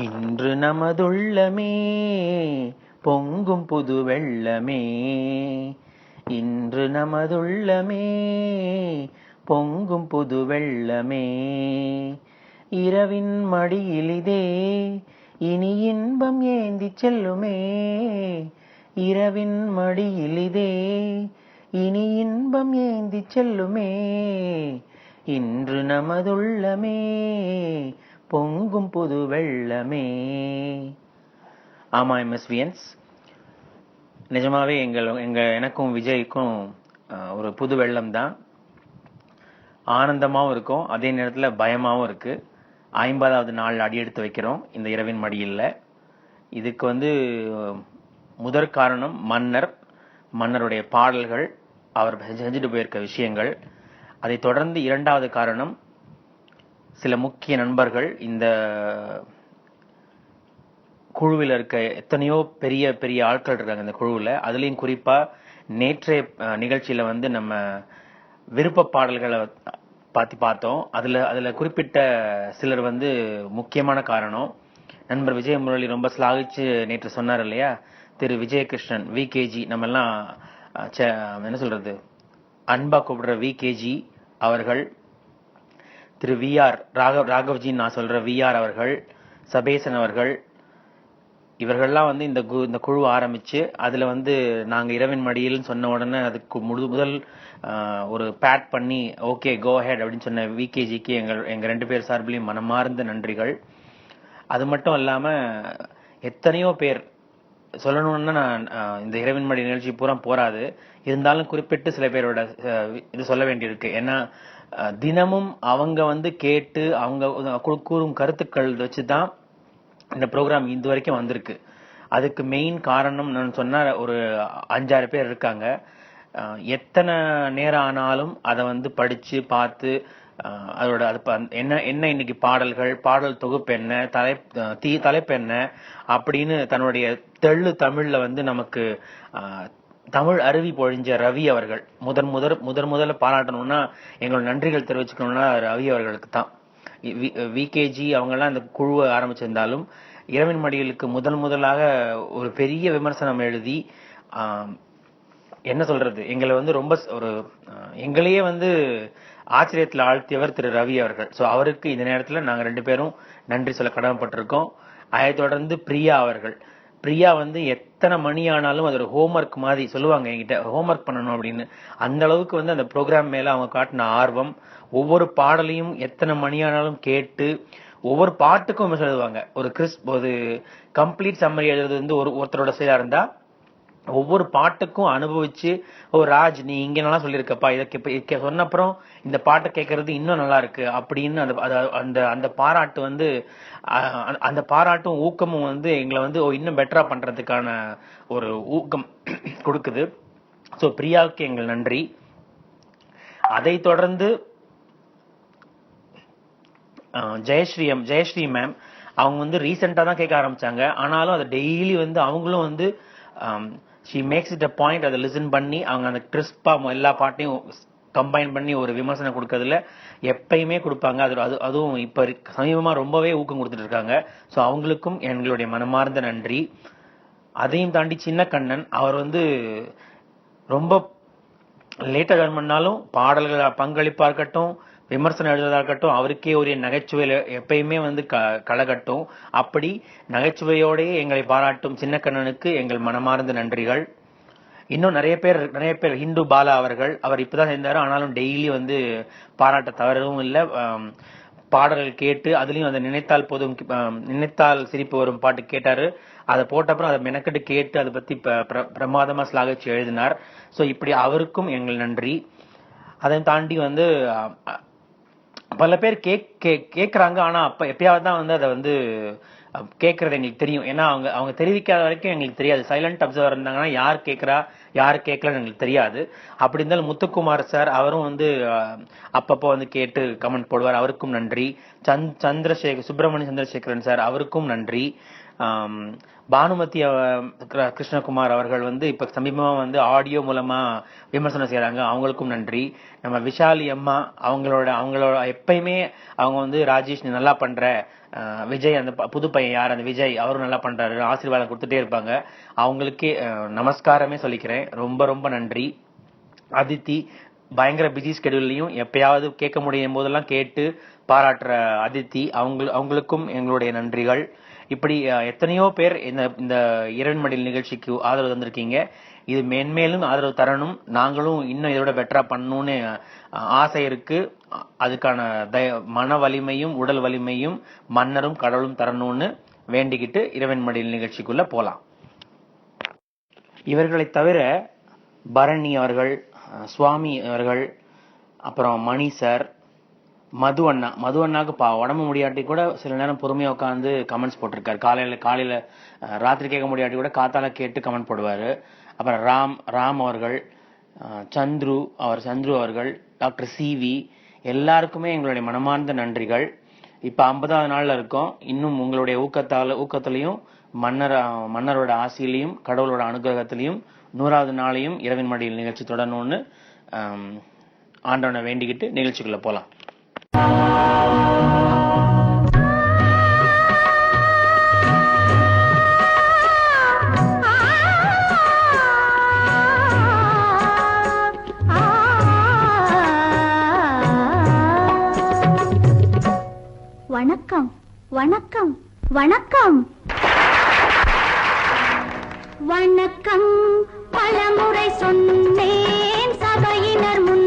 இன்று நமதுள்ளமே பொங்கும் புது வெள்ளமே, இன்று நமதுள்ளமே பொங்கும் புது வெள்ளமே, இரவின் மடியிலிதே இனி இன்பம் ஏந்தி செல்லுமே, இரவின் மடியிலிதே இனி இன்பம் ஏந்தி செல்லுமே, இன்று நமதுள்ளமே பொங்கும் புது வெள்ளமே. ஆமா எம்எஸ்வியன்ஸ், நிஜமாவே எனக்கும் விஜய்க்கும் ஒரு புது வெள்ளம் தான். ஆனந்தமாவும் இருக்கும், அதே நேரத்துல பயமாவும் இருக்கு. 50வது நாள் அடியெடுத்து வைக்கிறோம் இந்த இரவின் மடியில. இதுக்கு முதற் காரணம் மன்னருடைய பாடல்கள், அவர் செஞ்சுட்டு போயிருக்க விஷயங்கள். அதை தொடர்ந்து இரண்டாவது காரணம் சில முக்கிய நண்பர்கள். இந்த குழுவில் இருக்க எத்தனையோ பெரிய பெரிய ஆட்கள் இருக்காங்க இந்த குழுவில். அதுலயும் குறிப்பா நேற்றைய நிகழ்ச்சியில நம்ம விருப்ப பாடல்களை பார்த்தோம். அதுல குறிப்பிட்ட சிலர் முக்கியமான காரணம். நண்பர் விஜய முரளி ரொம்ப ஸ்லாகிச்சு நேற்று சொன்னார் இல்லையா, திரு விஜயகிருஷ்ணன் விகேஜி, நம்ம எல்லாம் என்ன சொல்றது அன்பா கூப்பிடுற விகேஜி அவர்கள், திரு விஆர் ராகவ்ஜி நான் சொல்ற விஆர் அவர்கள், சபேசன் அவர்கள், இவர்கள்லாம் இந்த குழு ஆரம்பிச்சு அதுல நாங்க இரவின் மடியில் சொன்ன உடனே அதுக்கு முதல் ஒரு பேட் பண்ணி ஓகே கோ ஹெட் அப்படின்னு சொன்ன விகேஜிக்கு எங்க 2 பேர் சார்பிலையும் மனமார்ந்த நன்றிகள். அது மட்டும் இல்லாம எத்தனையோ பேர் சொல்லணும்னா நான் இந்த இரவின் மடி நிகழ்ச்சி பூரா போராது, இருந்தாலும் குறிப்பிட்டு சில பேரோட இது சொல்ல வேண்டியிருக்கு. ஏன்னா தினமும் அவங்க கேட்டு அவங்க கூறும் கருத்துக்கள் வச்சுதான் இந்த ப்ரோக்ராம் இது வரைக்கும் வந்திருக்கு. அதுக்கு மெயின் காரணம் நான் சொன்ன ஒரு 5-6 பேர் இருக்காங்க. எத்தனை நேரம் ஆனாலும் அதை படிச்சு பார்த்து அதோட என்ன இன்னைக்கு பாடல் தொகுப்பு என்ன, தலைப்பு என்ன அப்படின்னு தன்னுடைய தெள்ளு தமிழ்ல நமக்கு தமிழ் அருவி பொழிஞ்ச ரவி அவர்கள் முதல்ல பாராட்டணும்னா, எங்களோட நன்றிகள் தெரிவிச்சுக்கணும்னா ரவி அவர்களுக்கு தான். விகேஜி அவங்க எல்லாம் இந்த குழுவை ஆரம்பிச்சிருந்தாலும் இரவின் மடிகளுக்கு முதலாக ஒரு பெரிய விமர்சனம் எழுதி என்ன சொல்றது எங்களை ரொம்ப ஒரு எங்களையே ஆச்சரியத்தில் ஆழ்த்தியவர் திரு ரவி அவர்கள். சோ அவருக்கு இந்த நேரத்துல நாங்க 2 பேரும் நன்றி சொல்ல கடமைப்பட்டிருக்கோம். அதை தொடர்ந்து பிரியா அவர்கள். பிரியா எத்தனை மணி ஆனாலும் அது ஒரு ஹோம்ஒர்க் மாதிரி சொல்லுவாங்க, என்கிட்ட ஹோம்ஒர்க் பண்ணணும் அப்படின்னு. அந்த அளவுக்கு அந்த ப்ரோக்ராம் மேல அவங்க காட்டின ஆர்வம், ஒவ்வொரு பாடலையும் எத்தனை மணி ஆனாலும் கேட்டு ஒவ்வொரு பாட்டுக்கும் எழுதுவாங்க. ஒரு கம்ப்ளீட் சம்மரி எழுதுறது ஒருத்தரோட செயலா இருந்தா, ஒவ்வொரு பாட்டுக்கும் அனுபவிச்சு ராஜ் நீ இங்க நல்லா சொல்லியிருக்கப்பா, இதை சொன்ன அப்புறம் இந்த பாட்டை கேட்கறது இன்னும் நல்லா இருக்கு அப்படின்னு அந்த பாராட்டு அந்த பாராட்டும் ஊக்கமும் எங்களை இன்னும் பெட்டரா பண்றதுக்கான ஒரு ஊக்கம் கொடுக்குது. சோ பிரியாவுக்கு எங்கள் நன்றி. அதை தொடர்ந்து ஜெயஸ்ரீ மேம் அவங்க ரீசெண்டா தான் கேட்க ஆரம்பிச்சாங்க. ஆனாலும் அதை டெய்லி அவங்களும் she makes it a point அதை லிசன் பண்ணி அவங்க அந்த கிறிஸ்பா எல்லா பாட்டையும் கம்பைன் பண்ணி ஒரு விமர்சனம் கொடுக்கறதுல எப்பயுமே கொடுப்பாங்க. அதுவும் இப்ப சமீபமா ரொம்பவே ஊக்கம் கொடுத்துட்டு இருக்காங்க. சோ அவங்களுக்கும் எங்களுடைய மனமார்ந்த நன்றி. அதையும் தாண்டி சின்ன கண்ணன் அவர் ரொம்ப லேட்டா ஜாயின் பண்ணாலும் பாடல்கள் பங்களிப்பா இருக்கட்டும், விமர்சனம் எழுதுறதா இருக்கட்டும், அவருக்கே ஒரு நகைச்சுவையில எப்பயுமே கலகட்டும். அப்படி நகைச்சுவையோடய எங்களை பாராட்டும் சின்ன கண்ணனுக்கு எங்கள் மனமார்ந்த நன்றிகள். இன்னும் நிறைய பேர் ஹிந்து பாலா அவர்கள், அவர் இப்பதான் சேர்ந்தாரு, ஆனாலும் டெய்லி பாராட்ட தவறவும் இல்லை. பாடல்கள் கேட்டு அதுலயும் அந்த நினைத்தால் சிரிப்பு வரும் பாட்டு கேட்டாரு. அதை போட்டப்புறம் அதை மெனக்கெட்டு கேட்டு அதை பத்தி பிரமாதமா ஸ்லாகிச்சு எழுதினார். சோ இப்படி அவருக்கும் எங்கள் நன்றி. அதை தாண்டி பல பேர் கேக்குறாங்க, ஆனா அப்ப எப்பயாவது தான் அதை கேட்கறது எங்களுக்கு தெரியும். ஏன்னா அவங்க தெரிவிக்காத வரைக்கும் எங்களுக்கு தெரியாது. சைலண்ட் அப்சர்வர் இருந்தாங்கன்னா யார் கேட்கறா யார் கேட்கலன்னு எங்களுக்கு தெரியாது. அப்படி இருந்தாலும் முத்துக்குமார் சார் அவரும் அப்பப்போ கேட்டு கமெண்ட் போடுவார், அவருக்கும் நன்றி. சுப்பிரமணிய சந்திரசேகரன் சார் அவருக்கும் நன்றி. பானுமதி கிருஷ்ணகுமார் அவர்கள் இப்ப சமீபமா ஆடியோ மூலமா விமர்சனம் செய்யறாங்க, அவங்களுக்கும் நன்றி. நம்ம விஷாலி அம்மா அவங்களோட எப்பயுமே அவங்க ராஜேஷ் நீ நல்லா பண்ற, விஜய் அந்த புது பையன் யார் அந்த விஜய் அவரும் நல்லா பண்றாரு, ஆசீர்வாதம் கொடுத்துட்டே இருப்பாங்க. அவங்களுக்கே நமஸ்காரமே சொல்லிக்கிறேன். ரொம்ப ரொம்ப நன்றி. அதித்தி பயங்கர பிஸி ஸ்கெடியூல்லையும் எப்பயாவது கேட்க முடியும் போதெல்லாம் கேட்டு பாராட்டுற அதித்தி, அவங்களுக்கும் எங்களுடைய நன்றிகள். இப்படி எத்தனையோ பேர் இந்த இரவின் மடியில் நிகழ்ச்சிக்கு ஆதரவு தந்திருக்கீங்க. இது மென்மேலும் ஆதரவு தரணும், நாங்களும் இன்னும் இதோட பெட்டரா பண்ணணும்னு ஆசை இருக்கு. அதுக்கான மன வலிமையும் உடல் வலிமையும் மன்னரும் கடவுளும் தரணும்னு வேண்டிக்கிட்டு இரவின் மடியில் நிகழ்ச்சிக்குள்ள போலாம். இவர்களை தவிர பரணி அவர்கள், சுவாமி அவர்கள், அப்புறம் மணி சார், மது அண்ணாக்கு உடம்பு முடியாட்டி கூட சில நேரம் பொறுமையா உட்காந்து கமெண்ட்ஸ் போட்டிருக்காரு. காலையில ராத்திரி கேட்க முடியாட்டி கூட காத்தால கேட்டு கமெண்ட் போடுவாரு. அப்புறம் ராம் அவர்கள், சந்துரு அவர்கள், டாக்டர் சிவி, எல்லாருக்குமே எங்களுடைய மனமார்ந்த நன்றிகள். இப்ப 50வது நாள்ல இருக்கோம். இன்னும் உங்களுடைய ஊக்கத்திலையும் மன்னரோட ஆசையிலையும் கடவுளோட அனுகிரகத்திலையும் 100வது நாளையும் இரவின் மடியில் நிகழ்ச்சி தொடரணும்னு ஆண்டவனை வேண்டிக்கிட்டு நிகழ்ச்சிக்குள்ள போலாம். வணக்கம் வணக்கம் வணக்கம் வணக்கம். பலமுறை சொன்னேன் சபையினர் முன்